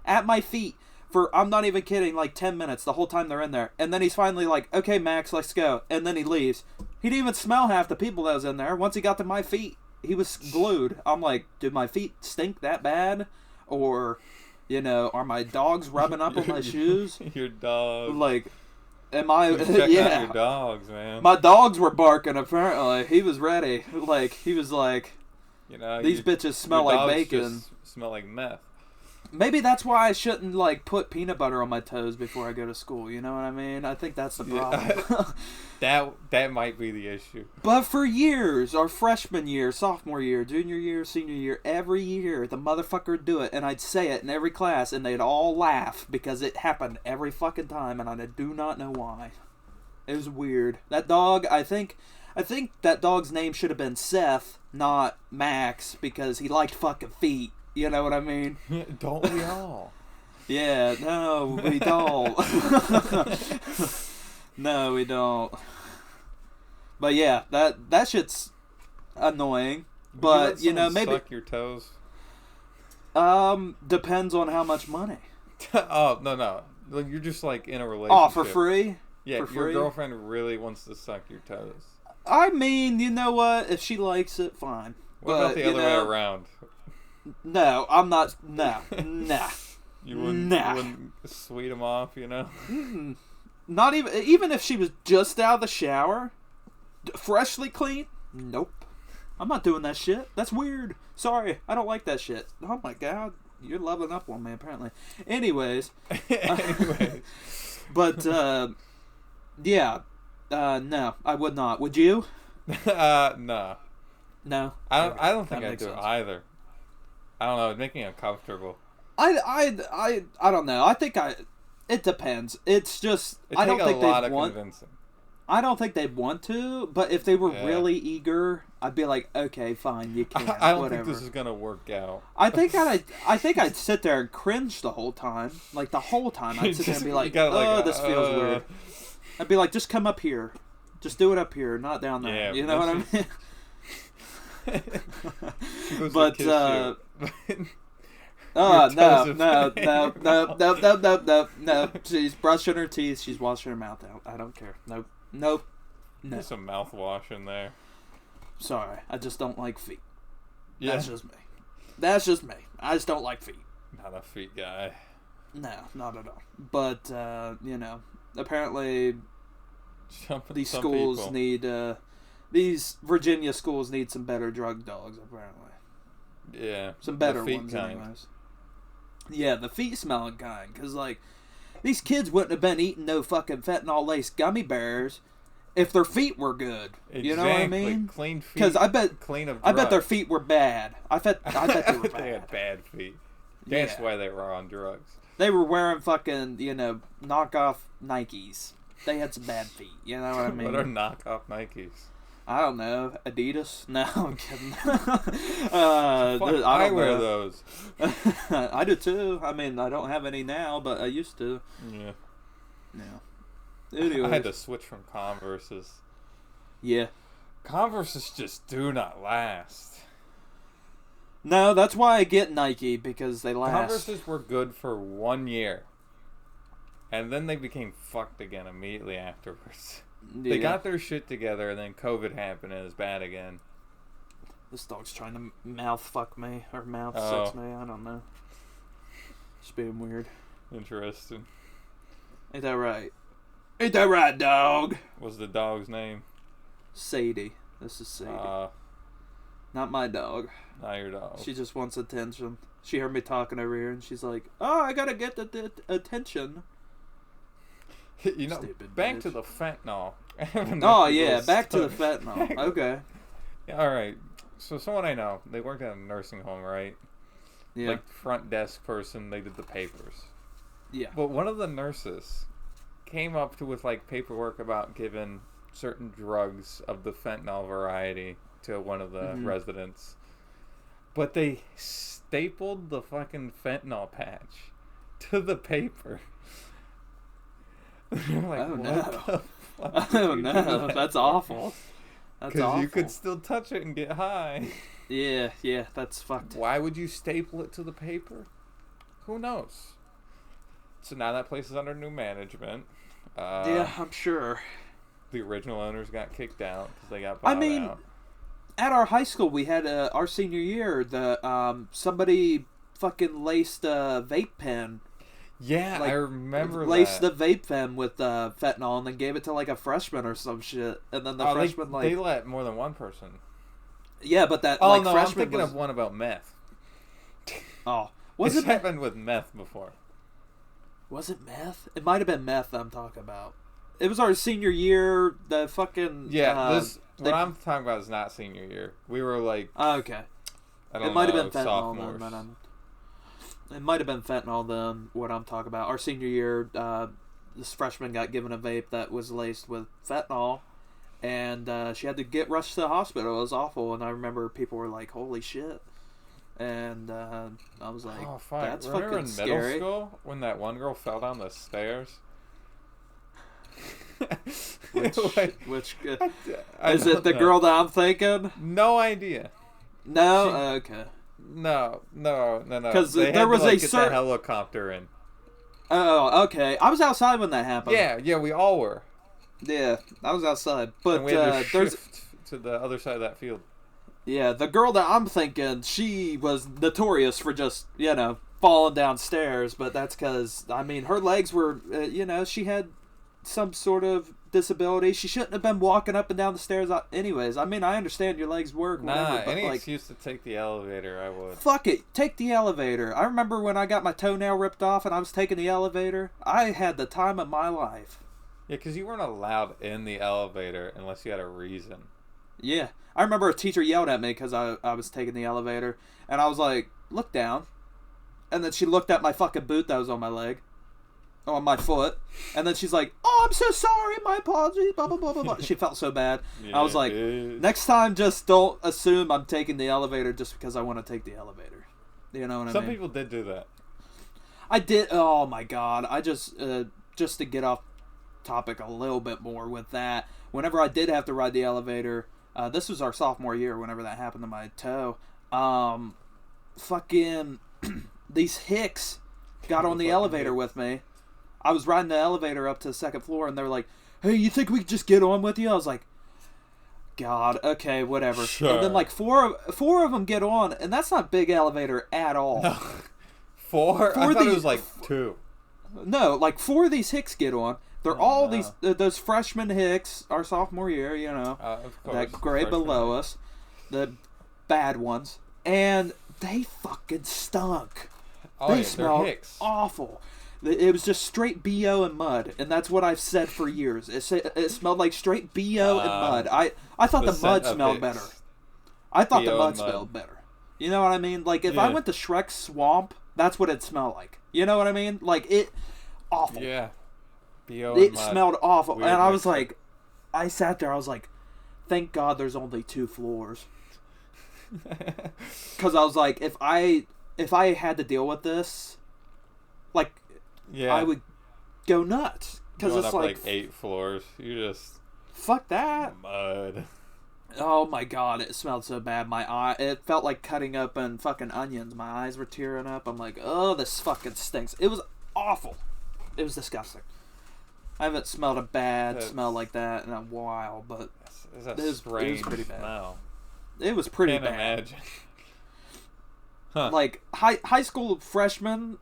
at my feet for, I'm not even kidding, like 10 minutes the whole time they're in there. And then he's finally like, okay, Max, let's go. And then he leaves. He didn't even smell half the people that was in there. Once he got to my feet, he was glued. I'm like, do my feet stink that bad? Or, are my dogs rubbing up on my shoes? Your dog. Like, am I? Check out Yeah. your dogs, man. My dogs were barking, apparently. He was ready. Like, he was like, these bitches smell your like dogs bacon. just smell like meth. Maybe that's why I shouldn't, put peanut butter on my toes before I go to school. You know what I mean? I think that's the problem. That might be the issue. But for years, our freshman year, sophomore year, junior year, senior year, every year, the motherfucker would do it, and I'd say it in every class, and they'd all laugh because it happened every fucking time, and I do not know why. It was weird. That dog, I think that dog's name should have been Seth, not Max, because he liked fucking feet. You know what I mean? Don't we all? Yeah, no, we don't. No, we don't. But yeah, that shit's annoying. But Would you let someone maybe suck your toes. depends on how much money. Oh no! Like you're just like in a relationship. Oh, for free? Yeah, for your free? girlfriend really wants to suck your toes. I mean, you know what? If she likes it, fine. What But, about the other way around? No, I'm not. No, nah. You wouldn't, Nah. you wouldn't sweet them off, Mm-mm. Not even if she was just out of the shower, freshly clean. Nope, I'm not doing that shit. That's weird. Sorry, I don't like that shit. Oh my god, you're leveling up on me apparently. Anyways, Anyway. but yeah, no, I would not. Would you? No. No, I don't think That I'd makes do it sense. either. I don't know. It'd make me uncomfortable. I don't know. I think it depends. It's just It'd I don't take think a lot they'd of want. convincing. I don't think they'd want to, but if they were Yeah. really eager, I'd be like, okay, fine, you can. I don't whatever. think this is gonna work out. I think I'd sit there and cringe the whole time. Like the whole time, I'd sit there and be You like, gotta, oh, this feels weird. I'd be like, just come up here. Just do it up here, not down there. Yeah, you know what I mean? But no. She's brushing her teeth. She's washing her mouth out. I don't care. Nope. No. There's some mouthwash in there. Sorry, I just don't like feet. Yeah. That's just me. I just don't like feet. Not a feet guy. No, not at all. But apparently these schools need these Virginia schools need some better drug dogs. Apparently, yeah, some better feet ones, kind. anyways. Yeah, the feet smelling kind, because like these kids wouldn't have been eating no fucking fentanyl laced gummy bears if their feet were good. Exactly. You know what I mean? Clean feet. Because I bet their drugs. feet were bad. I bet they were bad. They had bad feet. That's why they were on drugs. They were wearing fucking, knockoff Nikes. They had some bad feet. You know what I mean? What are knockoff Nikes? I don't know. Adidas? No, I'm kidding. I wear those. I do too. I mean, I don't have any now, but I used to. Yeah. Yeah. Anyways. I had to switch from Converses. Yeah. Converses just do not last. No, that's why I get Nike, because they last. Converses were good for 1 year. And then they became fucked again immediately afterwards. Yeah. They got their shit together, and then COVID happened, and it was bad again. This dog's trying to mouth fuck me, or mouth sex me, I don't know. Just being weird. Interesting. Ain't that right? Ain't that right, dog? What's the dog's name? Sadie. This is Sadie. Not my dog. Not your dog. She just wants attention. She heard me talking over here, and she's like, "Oh, I gotta get the attention." You know, Stupid back bitch. to the fentanyl. Oh yeah, back to the fentanyl. Okay. Yeah, all right. So someone I know, they worked at a nursing home, right? Yeah. Like front desk person, they did the papers. Yeah. But one of the nurses came up with like paperwork about giving certain drugs of the fentanyl variety to one of the residents. But they stapled the fucking fentanyl patch to the paper. Like, oh no! Fuck Oh no! That's awful. That's awful. Because you could still touch it and get high. Yeah, that's fucked. Why would you staple it to the paper? Who knows? So now that place is under new management. Yeah, I'm sure. The original owners got kicked out because they got bought out. At our high school, we had our senior year. Somebody fucking laced a vape pen. Yeah, I remember laced that. the vape pen with fentanyl and then gave it to like a freshman or some shit. And then the freshman they let more than one person. Yeah, but that no, freshman I'm thinking of one about meth. Oh, was it's it happened with meth before? Was it meth? It might have been meth I'm talking about. It was our senior year. The fucking what I'm talking about is not senior year. We were like, okay. I don't know, it might have been fentanyl sophomores. then. It might have been fentanyl then. What I'm talking about, our senior year, this freshman got given a vape that was laced with fentanyl, and she had to get rushed to the hospital. It was awful, and I remember people were like, "Holy shit!" And I was like, "Oh fuck!" That's Remember fucking in scary. middle school when that one girl fell down the stairs? Which I is it the know. girl that I'm thinking? No idea. No, okay. No. Because They there had was to, like, a get certain. the helicopter in. Oh, okay. I was outside when that happened. Yeah, we all were. Yeah, I was outside, but And we had to there's shift to the other side of that field. yeah, the girl that I'm thinking, she was notorious for just falling downstairs, but that's because her legs were she had some sort of disability. She shouldn't have been walking up and down the stairs anyways. I understand your legs work, whatever, but any like, excuse to take the elevator, I would. fuck it, take the elevator. I remember when I got my toenail ripped off and I was taking the elevator. I had the time of my life. Yeah, because you weren't allowed in the elevator unless you had a reason. Yeah, I remember a teacher yelled at me because I was taking the elevator, and I was like, look down. And then she looked at my fucking boot that was on my leg. On my foot. And then she's like, oh, I'm so sorry, my apologies, blah, blah, blah, blah, blah. She felt so bad. Yeah, I was like, next time, just don't assume I'm taking the elevator just because I want to take the elevator. You know what I mean? Some people did do that. I did. Oh, my God. I just to get off topic a little bit more with that. Whenever I did have to ride the elevator, this was our sophomore year. Whenever that happened to my toe, fucking these hicks got on the elevator with me. I was riding the elevator up to the second floor, and they were like, "Hey, you think we could just get on with you?" I was like, God, okay, whatever. Sure. And then like four of them get on, and that's not a big elevator at all. No. Four? I thought it was like 2. No, like 4 of these hicks get on. They're all these those freshman hicks, our sophomore year, you know, of course, that grade below us, the bad ones, and they fucking stunk. Oh, They smelled hicks. awful. It was just straight BO and mud, and that's what I've said for years. It smelled like straight BO and mud. I thought the mud smelled better. I thought the mud smelled better. You know what I mean? Like, if I went to Shrek's swamp, that's what it smelled like. You know what I mean? Like, awful. Yeah. BO It and mud. smelled awful. Weird And I was mixture. like, I sat there, I was like, thank God there's only 2 floors. Because I was like, if I had to deal with this, like, Yeah. I would go nuts. Because Going it's up like 8 floors. You just fuck that. mud. Oh my God, it smelled so bad. It felt like cutting open fucking onions. My eyes were tearing up. I'm like, oh, this fucking stinks. It was awful. It was disgusting. I haven't smelled a bad smell like that in a while, but It's a it was strange pretty bad. smell. it was pretty Can't bad. imagine. Huh. Like high school freshmen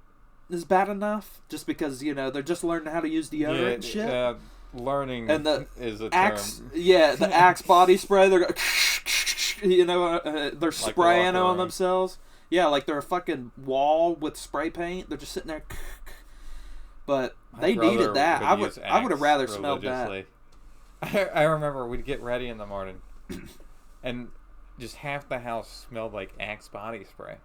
is bad enough, just because they're just learning how to use deodorant and shit. Learning And the is a Axe, term. the Axe body spray. They're they're spraying locker on room. themselves. Yeah, like they're a fucking wall with spray paint. They're just sitting there. But they My brother needed that. I would use have Axe rather smelled that. religiously. I remember we'd get ready in the morning, and just half the house smelled like Axe body spray.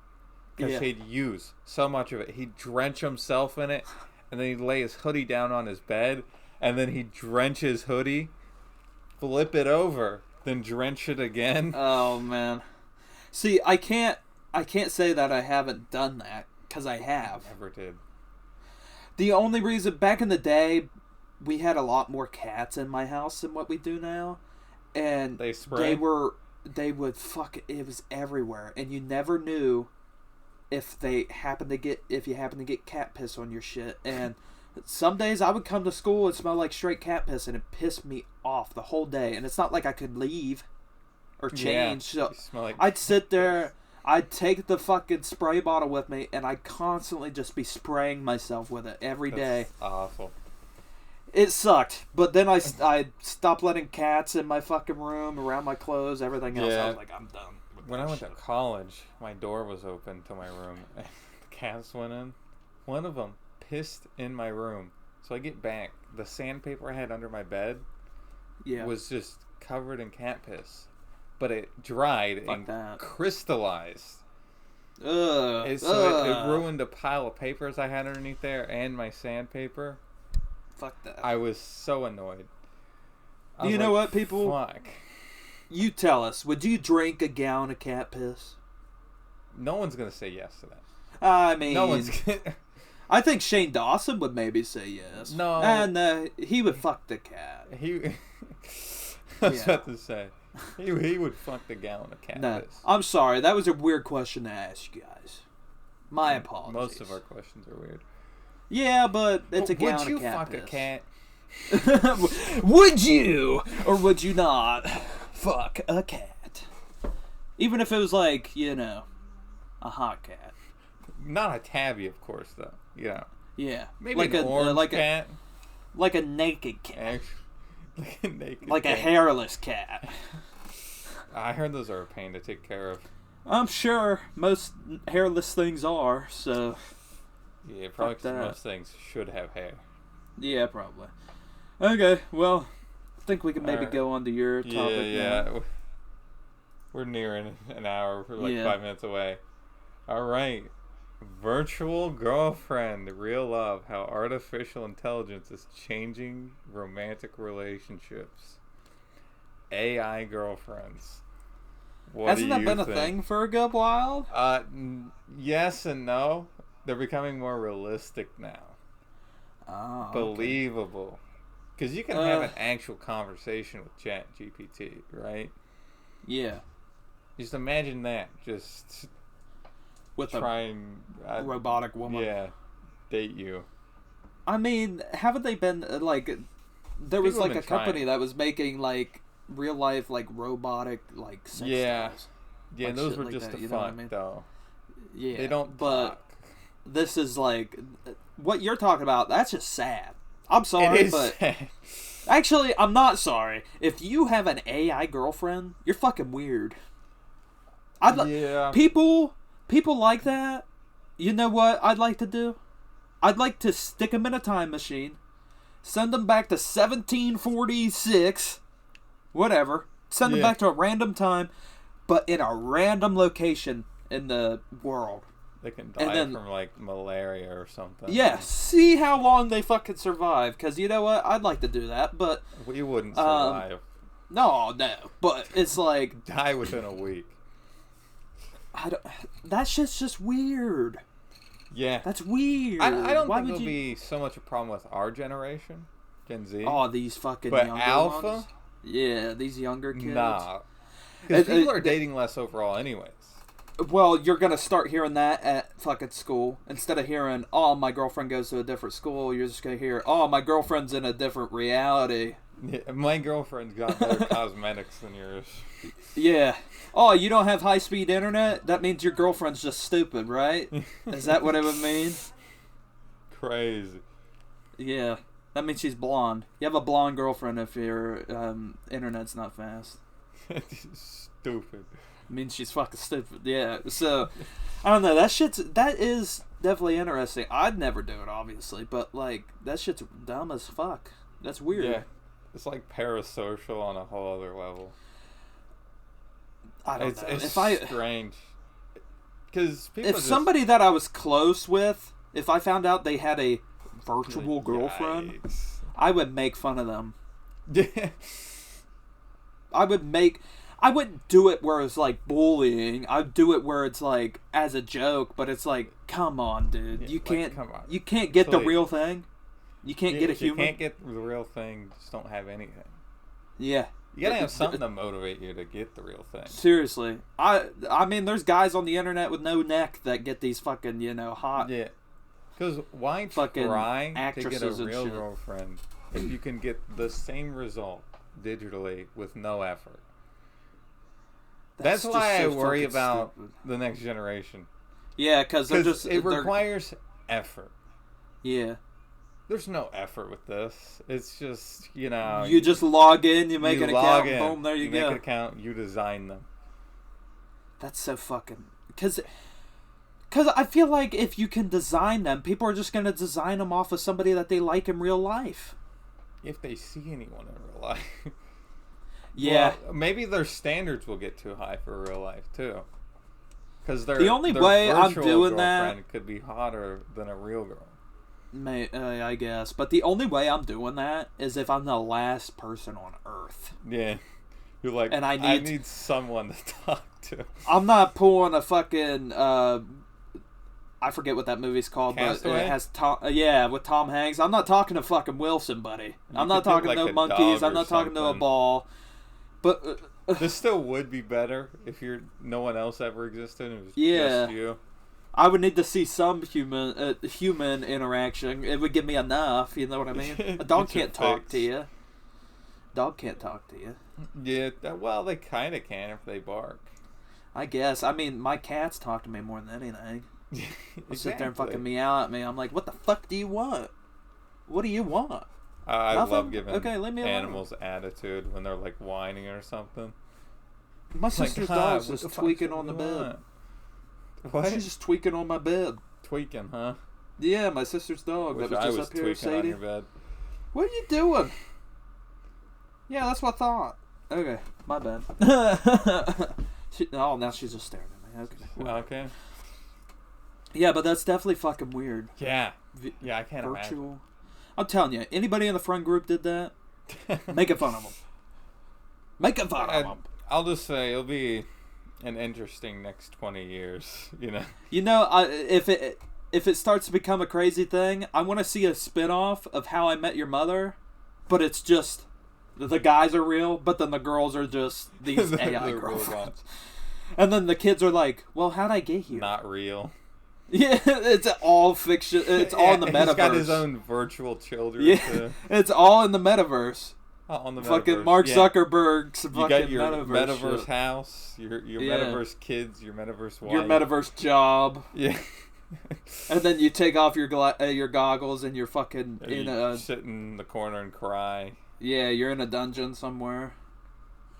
Because Yeah. he'd use so much of it. He'd drench himself in it, and then he'd lay his hoodie down on his bed, and then he'd drench his hoodie, flip it over, then drench it again. Oh man. See, I can't say that I haven't done that, because I have. Never did. The only reason, back in the day, we had a lot more cats in my house than what we do now, and They spray? they would fuck it was everywhere, and you never knew if you happen to get cat piss on your shit. And some days I would come to school and smell like straight cat piss, and it pissed me off the whole day. And it's not like I could leave or change. Yeah, So you smell like I'd sit there, I'd take the fucking spray bottle with me, and I'd constantly just be spraying myself with it every day. That's awful. It sucked, but then I stopped letting cats in my fucking room, around my clothes, everything else. I was like, I'm done. When I went to college, my door was open to my room, and the cats went in. One of them pissed in my room. So I get back. The sandpaper I had under my bed was just covered in cat piss. But it dried and crystallized. Ugh. It ruined a pile of papers I had underneath there and my sandpaper. Fuck that. I was so annoyed. I Do you was know like, what, people? Fuck. You tell us. Would you drink a gallon of cat piss? No one's going to say yes to that. I mean, No one's I think Shane Dawson would maybe say yes. No. And he would fuck the cat. I was about to say. He would fuck the gallon of cat No, piss. I'm sorry. That was a weird question to ask you guys. My apologies. Most of our questions are weird. Yeah, but it's a gallon Would you of cat fuck piss. a cat? Would you or would you not fuck a cat? Even if it was like, a hot cat. Not a tabby, of course, though. Yeah. Yeah. Maybe like an orange cat. Like a naked cat. Like a naked Like cat. a hairless cat. I heard those are a pain to take care of. I'm sure most hairless things are, so... Yeah, probably Fuck 'cause that. most things should have hair. Yeah, probably. Okay, well, I think we can maybe Alright. go on to your topic Yeah. now. We're nearing an hour. We're like Yeah. 5 minutes away. All right. Virtual girlfriend, real love, how artificial intelligence is changing romantic relationships. AI girlfriends. What Hasn't do that you been a think? thing for a good while? Yes and no. They're becoming more realistic now. Oh, okay. Believable. Because you can have an actual conversation with Chat GPT, right? Yeah. Just imagine that. Just With trying a robotic woman. Yeah, date you. I mean, haven't they been like? There was like a company that was making like real life like robotic like sex dolls. Yeah, like those were like just that, the fuck though. Yeah, they don't but talk. This is like what you're talking about. That's just sad. I'm sorry, but sad. Actually, I'm not sorry. If you have an AI girlfriend, you're fucking weird. People like that. You know what I'd like to do? I'd like to stick them in a time machine, send them back to 1746, whatever. Send them back to a random time, but in a random location in the world. They can die from like malaria or something. Yeah, see how long they fucking survive. Because you know what? I'd like to do that, but we wouldn't survive. No, but it's like die within a week. That shit's just weird. Yeah, that's weird. I don't think it'll be so much a problem with our generation, Gen Z. Oh, these fucking but younger Alpha. Ones? Yeah, these younger kids. Nah, because people are dating less overall, anyways. Well, you're gonna start hearing that at fucking school instead of hearing, "Oh, my girlfriend goes to a different school." You're just gonna hear, "Oh, my girlfriend's in a different reality." Yeah, my girlfriend's got better cosmetics than yours. Yeah. Oh, you don't have high-speed internet? That means your girlfriend's just stupid, right? Is that what it would mean? Crazy. Yeah. That means she's blonde. You have a blonde girlfriend if your internet's not fast. Stupid. It means she's fucking stupid. Yeah. So, I don't know. That is definitely interesting. I'd never do it, obviously, but like that shit's dumb as fuck. That's weird. Yeah. It's like parasocial on a whole other level. I don't know. It's strange. Because somebody that I was close with, if I found out they had a virtual girlfriend, I would make fun of them. I wouldn't do it where it's like bullying. I'd do it where it's like as a joke, but it's like, come on, dude. Yeah, you can't like, get the real thing. You can't get a human. You can't get the real thing. Just don't have anything. Yeah. You gotta have something to motivate you to get the real thing. Seriously. I mean, there's guys on the internet with no neck that get these fucking, hot... Yeah. Because why fucking try to get a actresses and real shit. girlfriend if you can get the same result digitally with no effort? That's why I worry about the next generation. Yeah, because it requires effort. Yeah. There's no effort with this. It's just, You just log in, you make an account, boom, there you go. You make an account, you design them. That's so fucking... Because I feel like if you can design them, people are just going to design them off of somebody that they like in real life. If they see anyone in real life. Yeah. Well, maybe their standards will get too high for real life, too. Because the only way I'm doing that could be hotter than a real girl. I guess. But the only way I'm doing that is if I'm the last person on Earth. Yeah. You're like, and I need someone to talk to. I'm not pulling a fucking... I forget what that movie's called, Castaway? But it has Tom... with Tom Hanks. I'm not talking to fucking Wilson, buddy. I'm not talking to monkeys. I'm not talking to a ball. But... this still would be better if no one else ever existed. It was just you. I would need to see some human interaction. It would give me enough, you know what I mean? A dog can't talk to you. Dog can't talk to you. Yeah, well, they kind of can if they bark. I guess. I mean, my cats talk to me more than anything. They sit there and fucking meow at me. I'm like, what the fuck do you want? What do you want? I love giving animals attitude when they're like whining or something. My sister's dog's just tweaking on the bed. What? She's just tweaking on my bed. Tweaking, huh? Yeah, my sister's dog. That was just up here, Sadie. On your bed. What are you doing? Yeah, that's what I thought. Okay, my bad. Now she's just staring at me. Okay. Okay. Yeah, but that's definitely fucking weird. Yeah. Yeah, I can't imagine. I'm telling you, anybody in the friend group did that, making fun of them. Making fun of them. I'll just say it'll be an interesting next 20 years, if it starts to become a crazy thing, I want to see a spin-off of How I Met Your Mother, but it's just the guys are real, but then the girls are just these AI The girlfriends. robots. And then the kids are like, well, how'd I get here? Not real. Yeah, it's all fiction. It's all in the metaverse. He's got his own virtual children. Yeah, it's all in the metaverse. On the Fucking metaverse. Mark Yeah. Zuckerberg's You fucking got your metaverse shit. house, your Yeah. metaverse kids, your metaverse wife. Your metaverse job. Yeah. And then you take off your your goggles and you're fucking And in you a... sit in the corner and cry. Yeah, you're in a dungeon somewhere.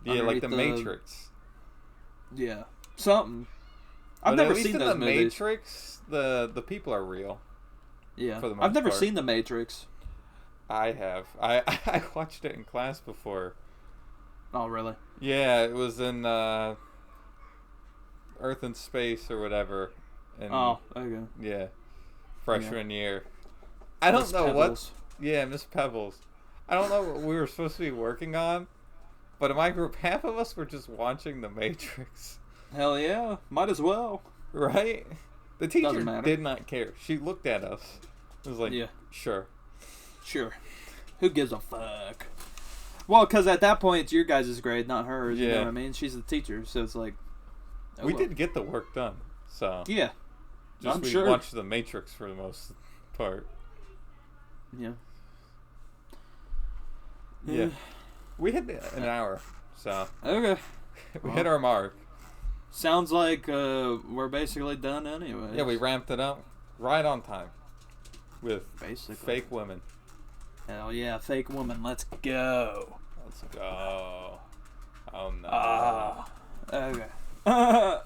Yeah, like the underneath Matrix. Yeah. Something. I've But never at least seen in those the movies. Matrix, the people are real. Yeah. for the I've most never part. seen The Matrix. I have. I watched it in class before. Oh, really? Yeah, it was in Earth and Space or whatever. And Oh, okay. yeah, freshman year. I don't Miss know Pebbles. what. Yeah, Miss Pebbles. I don't know what we were supposed to be working on, but in my group, half of us were just watching The Matrix. Hell yeah. Might as well. Right? The teacher Doesn't matter. did not care. She looked at us. It was like, Yeah. sure. Sure. Who gives a fuck? Well, because at that point, it's your guys' grade, not hers. You know Yeah. what I mean? She's the teacher, so it's like... oh, We well. did get the work done, so Yeah. just I'm we sure. watched The Matrix for the most part. Yeah. Yeah. We hit an hour, so Okay. we hit our mark. Sounds like we're basically done anyway. Yeah, we ramped it up right on time with Basically. fake women. Hell yeah, fake woman. Let's go. Let's go. Oh no. Ah. Okay.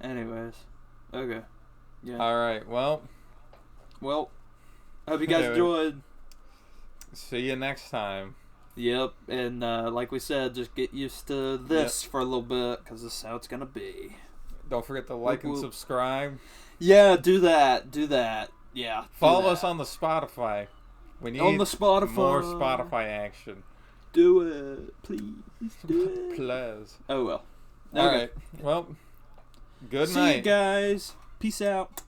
Anyways. Okay. Yeah. All right. Well, Well, I hope you guys Anyway. enjoyed. see you next time. Yep, and like we said, just get used to this for a little bit, because this is how it's going to be. Don't forget to like and whoop. subscribe. Yeah, do that. Do that. Yeah. do Follow that. us on the Spotify. We need On the Spotify. more Spotify action. Do it. Please do it. Please. Oh, well. All Okay. right. Well, good See night. you guys. Peace out.